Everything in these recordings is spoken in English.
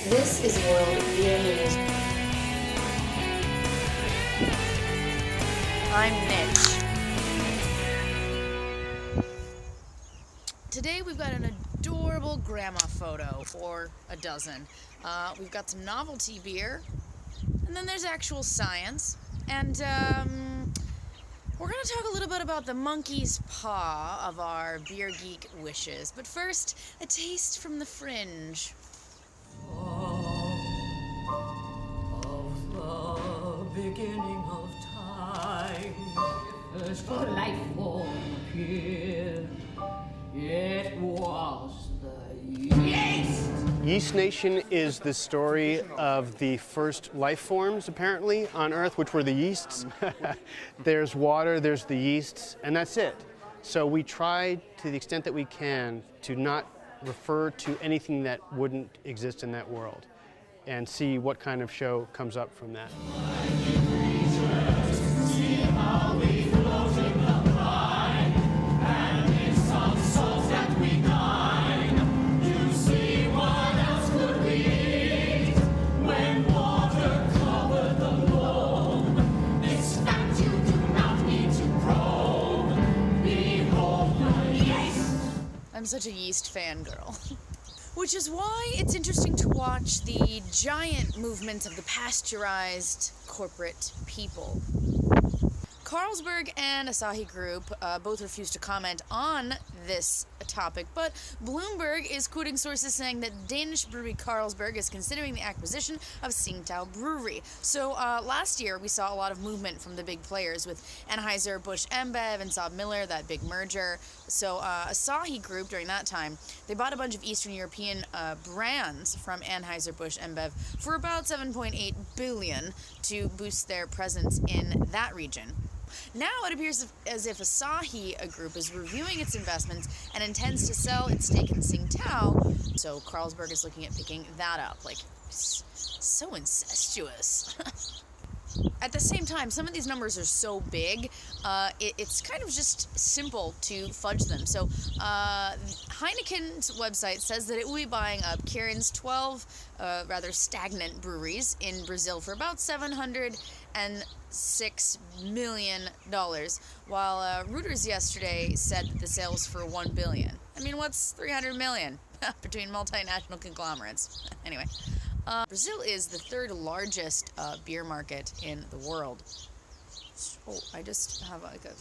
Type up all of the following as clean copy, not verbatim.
This is World Beer News. I'm Nitch. Today we've got an adorable grandma photo, or a dozen. We've got some novelty beer, and then there's actual science, and we're going to talk a little bit about the monkey's paw of our beer geek wishes. But first, a taste from the fringe. Of the beginning of time, first a life form appeared. It was the yeast. Yeast Nation is the story of the first life forms, apparently, on Earth, which were the yeasts. There's water, there's the yeasts, and that's it. So we try, to the extent that we can, to not refer to anything that wouldn't exist in that world, and see what kind of show comes up from that. I'm such a yeast fangirl. Which is why it's interesting to watch the giant movement of the pasteurized corporate people. Carlsberg and Asahi Group both refused to comment on this topic, but Bloomberg is quoting sources saying that Danish brewery Carlsberg is considering the acquisition of Tsingtao Brewery. So last year we saw a lot of movement from the big players with Anheuser-Busch InBev and Saab Miller, that big merger. So Asahi Group, during that time, they bought a bunch of Eastern European brands from Anheuser-Busch InBev for about $7.8 billion to boost their presence in that region. Now it appears as if Asahi Group is reviewing its investments and intends to sell its stake in Tsingtao, so Carlsberg is looking at picking that up. Like, so incestuous. At the same time, some of these numbers are so big, it's kind of just simple to fudge them. So Heineken's website says that it will be buying up Kirin's 12 rather stagnant breweries in Brazil for about $706 million, while Reuters yesterday said that the sale was for $1 billion. I mean, what's $300 million between multinational conglomerates? Anyway. Brazil is the third largest beer market in the world. Oh, I just have like a...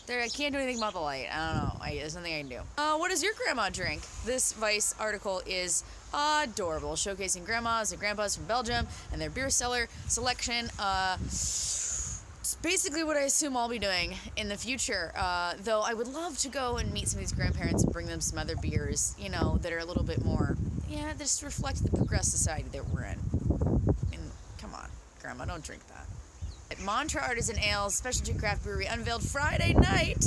There, I can't do anything about the light. I don't know. There's nothing I can do. What does your grandma drink? This Vice article is adorable, showcasing grandmas and grandpas from Belgium and their beer cellar selection. It's basically what I assume I'll be doing in the future, though I would love to go and meet some of these grandparents and bring them some other beers, you know, that are a little bit more, that just reflect the progressive society that we're in. I mean, come on, Grandma, don't drink that. At Mantra Artisan Ale's specialty craft brewery unveiled Friday night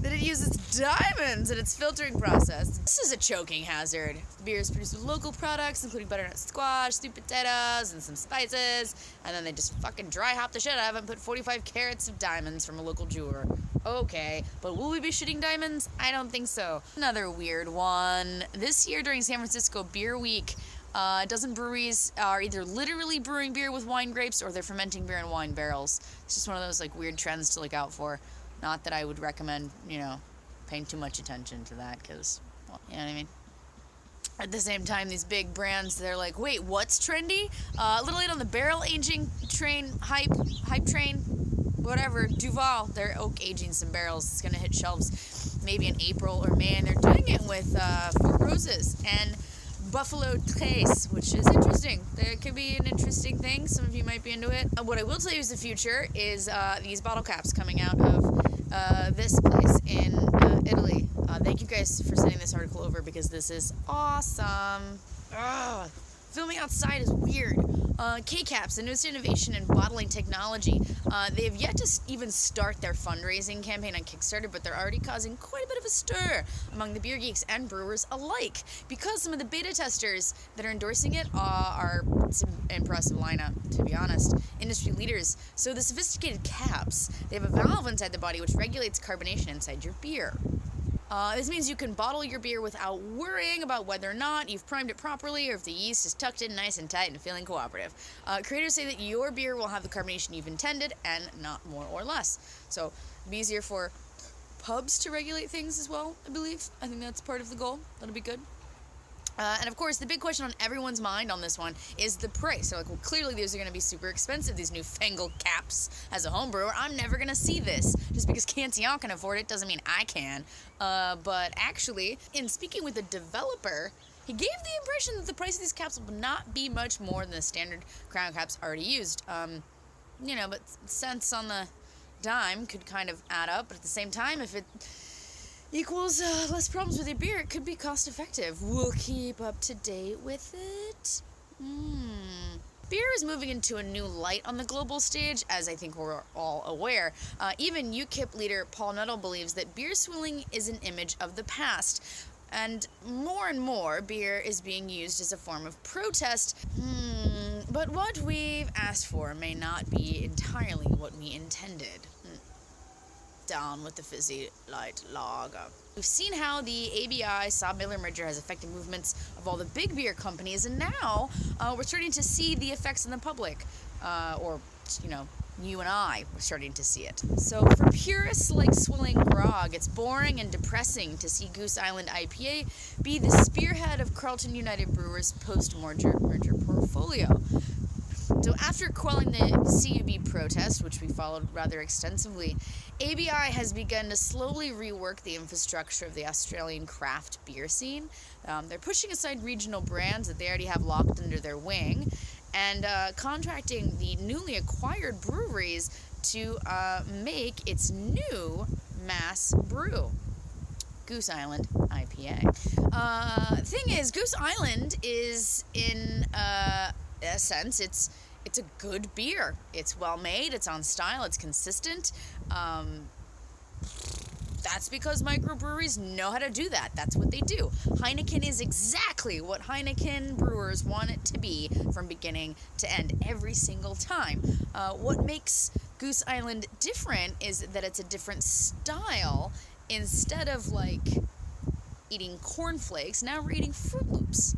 that it uses diamonds in its filtering process. This is a choking hazard. The beer is produced with local products, including butternut squash, sweet potatoes, and some spices, and then they just fucking dry hop the shit out of it and put 45 carats of diamonds from a local jeweler. Okay, but will we be shooting diamonds? I don't think so. Another weird one. This year during San Francisco Beer Week, a dozen breweries are either literally brewing beer with wine grapes or they're fermenting beer in wine barrels. It's just one of those like weird trends to look out for. Not that I would recommend, paying too much attention to that because, well, you know what I mean? At the same time, these big brands, they're like, wait, what's trendy? A little late on the barrel aging train, hype train, whatever. Duval, they're oak aging some barrels. It's going to hit shelves maybe in April or May, and they're doing it with Four Roses and Buffalo Trace, which is interesting. That could be an interesting thing. Some of you might be into it. What I will tell you is the future is these bottle caps coming out of this place in Italy. Thank you guys for sending this article over because this is awesome. Ugh. Filming outside is weird. K-Caps, the newest innovation in bottling technology. They have yet to even start their fundraising campaign on Kickstarter, but they're already causing quite a bit of a stir among the beer geeks and brewers alike, because some of the beta testers that are endorsing it are some impressive lineup, to be honest. Industry leaders. So the sophisticated caps, they have a valve inside the body which regulates carbonation inside your beer. This means you can bottle your beer without worrying about whether or not you've primed it properly or if the yeast is tucked in nice and tight and feeling cooperative. Creators say that your beer will have the carbonation you've intended and not more or less. So it'll be easier for pubs to regulate things as well, I believe. I think that's part of the goal. That'll be good. And of course, the big question on everyone's mind on this one is the price. So, like, well, clearly these are going to be super expensive, these newfangled caps. As a home brewer, I'm never going to see this. Just because Cantillon can afford it doesn't mean I can. But actually, in speaking with the developer, he gave the impression that the price of these caps will not be much more than the standard crown caps already used. But cents on the dime could kind of add up. But at the same time, if it equals less problems with your beer, it could be cost effective. We'll keep up to date with it. Beer is moving into a new light on the global stage, as I think we're all aware. Even UKIP leader Paul Nuttall believes that beer swilling is an image of the past. And more, beer is being used as a form of protest. But what we've asked for may not be entirely what we intended. Down with the fizzy light lager. We've seen how the ABI Saab-Miller merger has affected movements of all the big beer companies, and now we're starting to see the effects in the public, you and I were starting to see it. So for purists like swilling grog, it's boring and depressing to see Goose Island IPA be the spearhead of Carlton United Brewers' post-merger portfolio. So after quelling the CUB protest, which we followed rather extensively, ABI has begun to slowly rework the infrastructure of the Australian craft beer scene. They're pushing aside regional brands that they already have locked under their wing and contracting the newly acquired breweries to make its new mass brew. Goose Island IPA. Thing is, Goose Island is in a sense, it's a good beer. It's well made, it's on style, it's consistent. That's because microbreweries know how to do that. That's what they do. Heineken is exactly what Heineken brewers want it to be from beginning to end every single time. What makes Goose Island different is that it's a different style. Instead of, eating cornflakes, now we're eating Fruit Loops.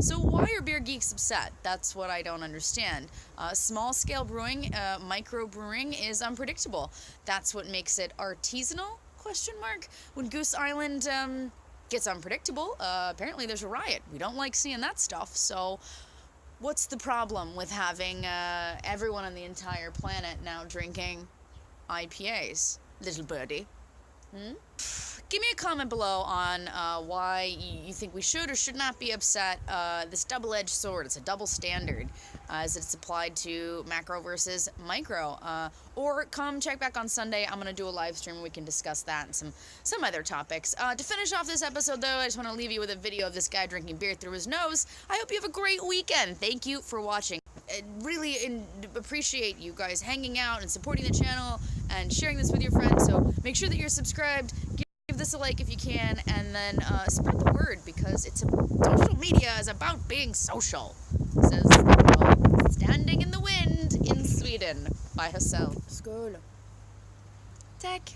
So why are beer geeks upset? That's what I don't understand. Small-scale brewing, micro-brewing is unpredictable. That's what makes it artisanal, ? When Goose Island gets unpredictable, apparently there's a riot. We don't like seeing that stuff, so what's the problem with having everyone on the entire planet now drinking IPAs? Little birdie. Give me a comment below on why you think we should or should not be upset. This double-edged sword, it's a double standard as it's applied to macro versus micro. Or come check back on Sunday. I'm going to do a live stream where we can discuss that and some other topics. To finish off this episode, though, I just want to leave you with a video of this guy drinking beer through his nose. I hope you have a great weekend. Thank you for watching. I really appreciate you guys hanging out and supporting the channel and sharing this with your friends. So make sure that you're subscribed. Give this a like if you can, and then spread the word, because social media is about being social, says the girl standing in the wind in Sweden by herself. Skål. Tack.